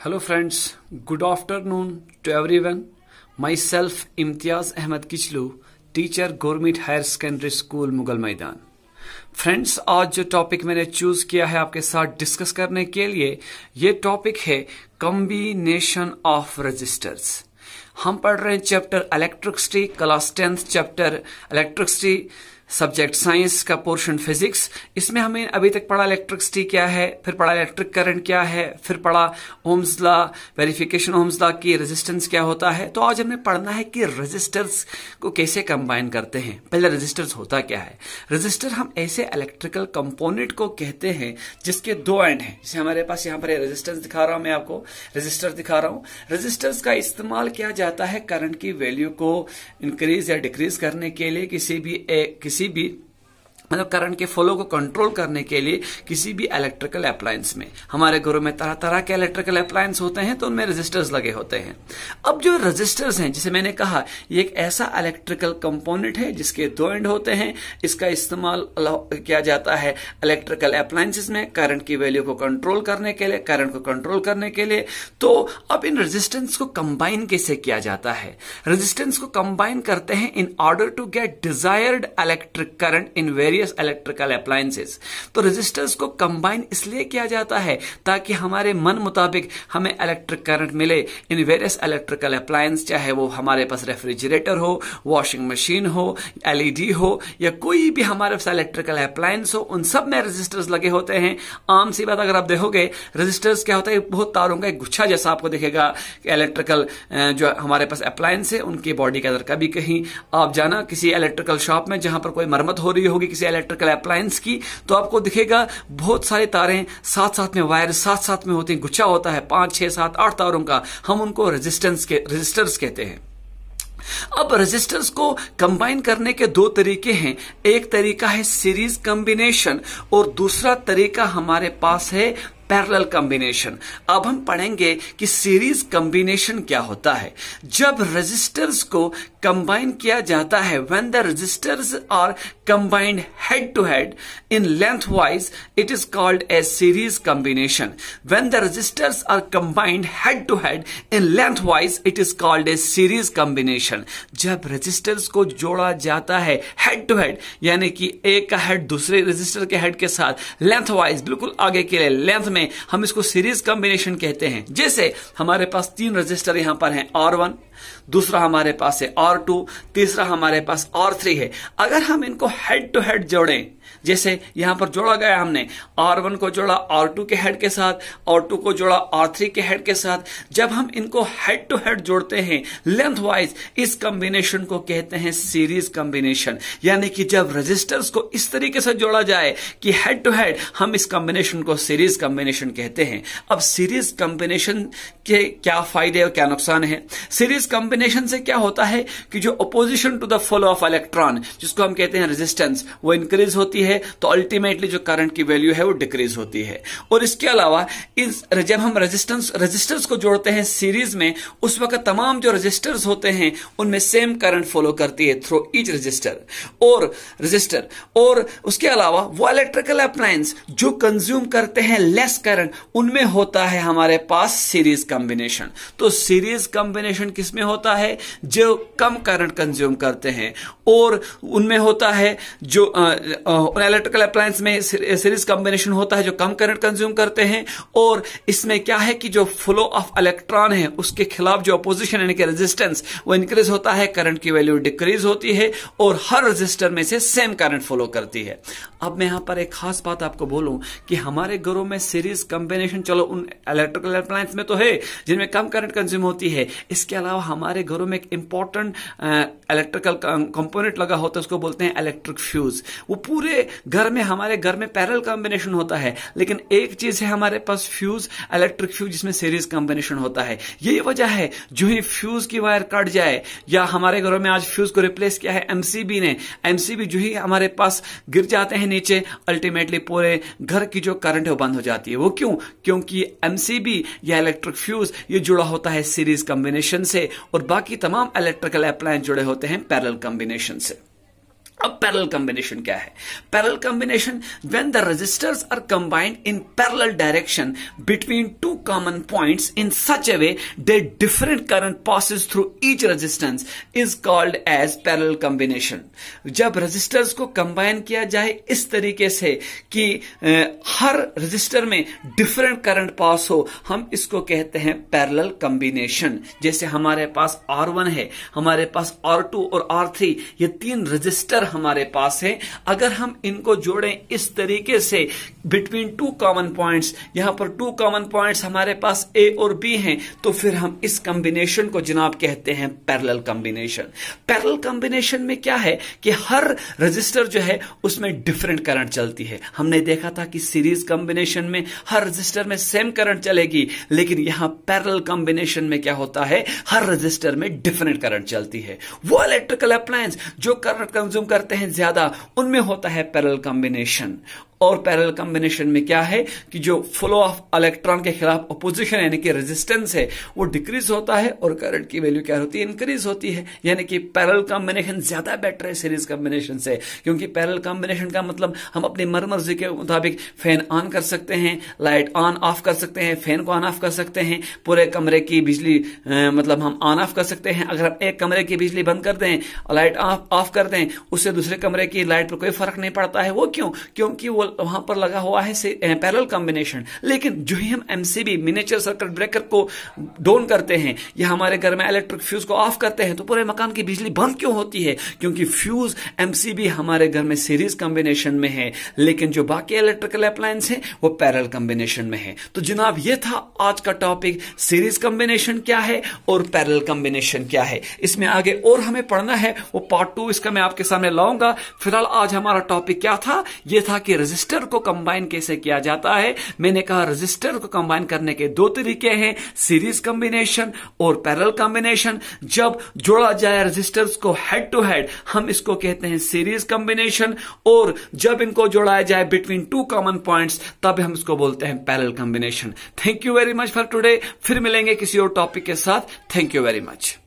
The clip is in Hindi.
Hello friends, good afternoon to everyone. Myself Imtiaz Ahmed Kichlu, teacher Government Higher Secondary School Mughal मैदान। फ्रेंड्स, आज जो टॉपिक मैंने चूज किया है आपके साथ डिस्कस करने के लिए, ये टॉपिक है कॉम्बिनेशन ऑफ रजिस्टर्स। हम पढ़ रहे हैं chapter electricity, class 10th chapter electricity, subject science का पोर्शन फिजिक्स। इसमें हमें अभी तक पढ़ा इलेक्ट्रिसिटी क्या है, फिर पढ़ा इलेक्ट्रिक करंट क्या है, फिर पढ़ा Ohm's law, verification Ohm's law की रेजिस्टेंस क्या होता है। तो आज हमें पढ़ना है कि रेजिस्टर्स को कैसे कंबाइन करते हैं। पहले रेजिस्टर्स होता क्या है। रेजिस्टर हम ऐसे इलेक्ट्रिकल कंपोनेंट को कहते हैं जिसके दो एंड हैं। जैसे हमारे पास यहाँ पर रेजिस्टेंस दिखा रहा हूं, मैं आपको रेजिस्टर दिखा रहा हूं। रेजिस्टर्स का इस्तेमाल किया जाता है करंट की वैल्यू को इंक्रीज या डिक्रीज करने के लिए, किसी भी मतलब करंट के फ्लो को कंट्रोल करने के लिए किसी भी इलेक्ट्रिकल अप्लायंस में। हमारे घरों में तरह तरह के इलेक्ट्रिकल अप्लायंस होते हैं, तो उनमें रेजिस्टर्स लगे होते हैं। अब जो रेजिस्टर्स हैं, जैसे मैंने कहा, ये एक ऐसा इलेक्ट्रिकल कंपोनेंट है जिसके दो एंड होते हैं। इसका इस्तेमाल किया जाता है इलेक्ट्रिकल अप्लायंसेस में करंट की वैल्यू को कंट्रोल करने के लिए, करंट को कंट्रोल करने के लिए। तो अब इन रेजिस्टेंस को कंबाइन कैसे किया जाता है। रेजिस्टेंस को कंबाइन करते हैं in order to get desired electric current in various electrical appliances. तो रेजिस्टर्स को कंबाइन इसलिए किया जाता है ताकि हमारे मन मुताबिक हमें इलेक्ट्रिक करंट मिले इन वेरियस इलेक्ट्रिकल अप्लायंस, चाहे वो हमारे पास रेफ्रिजरेटर हो, वॉशिंग मशीन हो, एलईडी हो, या कोई भी हमारे पास इलेक्ट्रिकल अप्लायंस हो, उन सब में रेजिस्टर्स लगे होते हैं। आम सी बात, अगर आप देखोगे रेजिस्टर्स क्या होता है, बहुत तारों का एक गुच्छा जैसा आपको दिखेगा। इलेक्ट्रिकल जो हमारे पास अप्लायंस है उनकी बॉडी के अंदर कभी कहीं आप जाना किसी इलेक्ट्रिकल शॉप में जहां पर कोई मरम्मत हो रही होगी किसी इलेक्ट्रिकल अप्लायंस की, तो आपको दिखेगा बहुत सारी तारें साथ साथ में, वायर साथ साथ में होती हैं, गुच्छा होता है 5, 6, 7, 8 तारों का। हम उनको रेजिस्टर्स कहते हैं। अब रेजिस्टर्स को कंबाइन करने के दो तरीके हैं। एक तरीका है सीरीज कॉम्बिनेशन और दूसरा तरीका हमारे पास है पैरेलल कॉम्बिनेशन। अब हम पढ़ेंगे कि सीरीज कॉम्बिनेशन क्या होता है। जब रेजिस्टर्स को कंबाइन किया जाता है, when the resistors are combined head to head in length wise, it is called a series combination. When the resistors are combined head to head in length wise, it is called a series combination. जब रेजिस्टर्स को जोड़ा जाता है हेड टू हेड, यानी कि एक का हेड दूसरे रेजिस्टर के हेड के साथ लेंथ वाइज, बिल्कुल आगे के लिए लेंथ में, हम इसको सीरीज कॉम्बिनेशन कहते हैं। जैसे हमारे पास 3 रजिस्टर यहां पर हैं, R1, दूसरा हमारे पास है R2, तीसरा हमारे पास R3 है। अगर हम इनको हेड टू हेड जोड़ें, जैसे यहां पर जोड़ा गया, हमने R1 को जोड़ा R2 के हेड के साथ, R2 को जोड़ा R3 के हेड के साथ, जब हम इनको हेड टू हेड जोड़ते हैं लेंथ वाइज, इस कॉम्बिनेशन को कहते हैं सीरीज कॉम्बिनेशन। यानी कि जब रेजिस्टर्स को इस तरीके से जोड़ा जाए कि हेड टू हेड, हम इस कॉम्बिनेशन को सीरीज कॉम्बिनेशन कहते हैं। अब सीरीज कॉम्बिनेशन के क्या फायदे और क्या नुकसान है। सीरीज कॉम्बिनेशन से क्या होता है कि जो opposition to the flow of electron, जिसको हम कहते हैं रेजिस्टेंस, वो इंक्रीज होती है, तो अल्टीमेटली जो करंट की वैल्यू है वो डिक्रीज होती है। और इसके अलावा जब हम रेजिस्टर्स को जोड़ते हैं सीरीज में, उस वक्त तमाम जो रेजिस्टर्स होते हैं उनमें सेम करंट फॉलो करती है थ्रू ईच रेजिस्टर। और उसके अलावा वो इलेक्ट्रिकल अप्लायंस जो कंज्यूम करते हैं लेस करंट, उनमें होता है हमारे पास सीरीज कॉम्बिनेशन। तो सीरीज कॉम्बिनेशन किसमें होता है, जो कम करंट कंज्यूम करते हैं, और उनमें होता है जो इलेक्ट्रिकल अप्लायंस में सीरीज कॉम्बिनेशन होता है जो कम करंट कंज्यूम करते हैं। और इसमें क्या है कि जो फ्लो ऑफ इलेक्ट्रॉन है उसके खिलाफ जो अपोजिशन यानी कि रेजिस्टेंस, वो इंक्रीज होता है, करंट की वैल्यू डिक्रीज होती है, और हर रेजिस्टर में से सेम करंट फॉलो करती है। अब मैं यहां पर एक खास बात आपको बोलूं कि हमारे घरों में सीरीज कॉम्बिनेशन, चलो उन इलेक्ट्रिकल अप्लायंस में तो है जिनमें कम करंट कंज्यूम होती है, इसके अलावा हमारे घरों में एक इंपॉर्टेंट इलेक्ट्रिकल कंपोनेंट लगा होता है, उसको बोलते हैं इलेक्ट्रिक फ्यूज। वो पूरे घर में, हमारे घर में पैरेलल कॉम्बिनेशन होता है, लेकिन एक चीज है हमारे पास फ्यूज, इलेक्ट्रिक फ्यूज, जिसमें सीरीज कॉम्बिनेशन होता है। यही वजह है जो ही फ्यूज की वायर कट जाए, या हमारे घरों में आज फ्यूज को रिप्लेस किया है एमसीबी ने, एमसीबी जो ही हमारे पास गिर जाते हैं नीचे, अल्टीमेटली पूरे घर की जो करंट है वो बंद हो जाती है। वो क्यों? क्योंकि एमसीबी या इलेक्ट्रिक फ्यूज ये जुड़ा होता है सीरीज कॉम्बिनेशन से, और बाकी तमाम इलेक्ट्रिकल अप्लायंस जुड़े होते हैं पैरेलल कॉम्बिनेशन से। अब पैरेलल कॉम्बिनेशन क्या है? Parallel combination when the resistors are combined in parallel direction between two common points in such a way that different current passes through each resistance is called as parallel combination. जब रेजिस्टर्स को कंबाइन किया जाए इस तरीके से कि हर रेजिस्टर में डिफरेंट करंट पास हो, हम इसको कहते हैं पैरेलल कॉम्बिनेशन। जैसे हमारे पास R1 है, हमारे पास R2 और R3, ये तीन रेजिस्टर हमारे पास है। अगर हम इनको जोड़ें इस तरीके से बिटवीन टू कॉमन पॉइंट्स, यहां पर टू कॉमन पॉइंट्स हमारे पास A और B हैं, तो फिर हम इस कॉम्बिनेशन को जनाब कहते हैं पैरेलल कॉम्बिनेशन। पैरेलल कॉम्बिनेशन में क्या है कि हर रेजिस्टर जो है उसमें डिफरेंट करंट चलती है। हमने देखा था कि सीरीज कॉम्बिनेशन में हर रेजिस्टर में सेम करंट चलेगी, लेकिन यहां पैरेलल कॉम्बिनेशन में क्या होता है, हर रेजिस्टर में डिफरेंट करंट चलती है। वो इलेक्ट्रिकल अप्लायंस जो करंट कंज्यूम करते हैं ज्यादा, उनमें होता है पैरेलल कॉम्बिनेशन। और पैरेलल कॉम्बिनेशन में क्या है कि जो फ्लो ऑफ इलेक्ट्रॉन के खिलाफ अपोजिशन यानी कि रेजिस्टेंस है वो डिक्रीज होता है और करंट की वैल्यू क्या होती है, इंक्रीज होती है। यानी कि पैरेलल कॉम्बिनेशन ज्यादा बेटर है सीरीज कॉम्बिनेशन से, क्योंकि पैरेलल कॉम्बिनेशन का मतलब हम अपनी मर्जी के मुताबिक फैन ऑन कर सकते हैं, लाइट ऑन ऑफ कर सकते हैं, फैन को ऑन ऑफ कर सकते हैं, पूरे कमरे की बिजली मतलब हम ऑन ऑफ कर सकते हैं। अगर हम एक कमरे की बिजली बंद कर दें और लाइट ऑफ कर दें, उससे दूसरे कमरे की लाइट पर कोई फर्क नहीं पड़ता है। वो क्यों? क्योंकि वो वहां पर लगा हुआ है पैरेलल कॉम्बिनेशन। लेकिन जो ही हम एमसीबी मिनिएचर सर्किट ब्रेकर को डाउन करते हैं या हमारे घर में इलेक्ट्रिक फ्यूज को ऑफ करते हैं, तो पूरे मकान की बिजली बंद क्यों होती है? क्योंकि फ्यूज एमसीबी हमारे घर में सीरीज कॉम्बिनेशन में है, लेकिन जो बाकी इलेक्ट्रिकल अप्लायंस है वो पैरेलल कॉम्बिनेशन में है। तो जनाब ये था आज का टॉपिक, सीरीज कॉम्बिनेशन क्या है और पैरेलल कॉम्बिनेशन क्या है। इसमें आगे और हमें पढ़ना है, वो पार्ट 2 इसका मैं आपके सामने लाऊंगा। फिलहाल आज हमारा टॉपिक क्या था? यह था कि रेजिस्टर को कंबाइन कैसे किया जाता है। मैंने कहा रेजिस्टर को कंबाइन करने के दो तरीके हैं, सीरीज कॉम्बिनेशन और पैरेलल कॉम्बिनेशन। जब जोड़ा जाए रेजिस्टर्स को हेड टू हेड, हम इसको कहते हैं सीरीज कॉम्बिनेशन, और जब इनको जोड़ा जाए बिटवीन टू कॉमन पॉइंट्स, तब हम इसको बोलते हैं parallel combination. Thank you very much for today. फिर मिलेंगे किसी और टॉपिक के साथ। Thank you very much.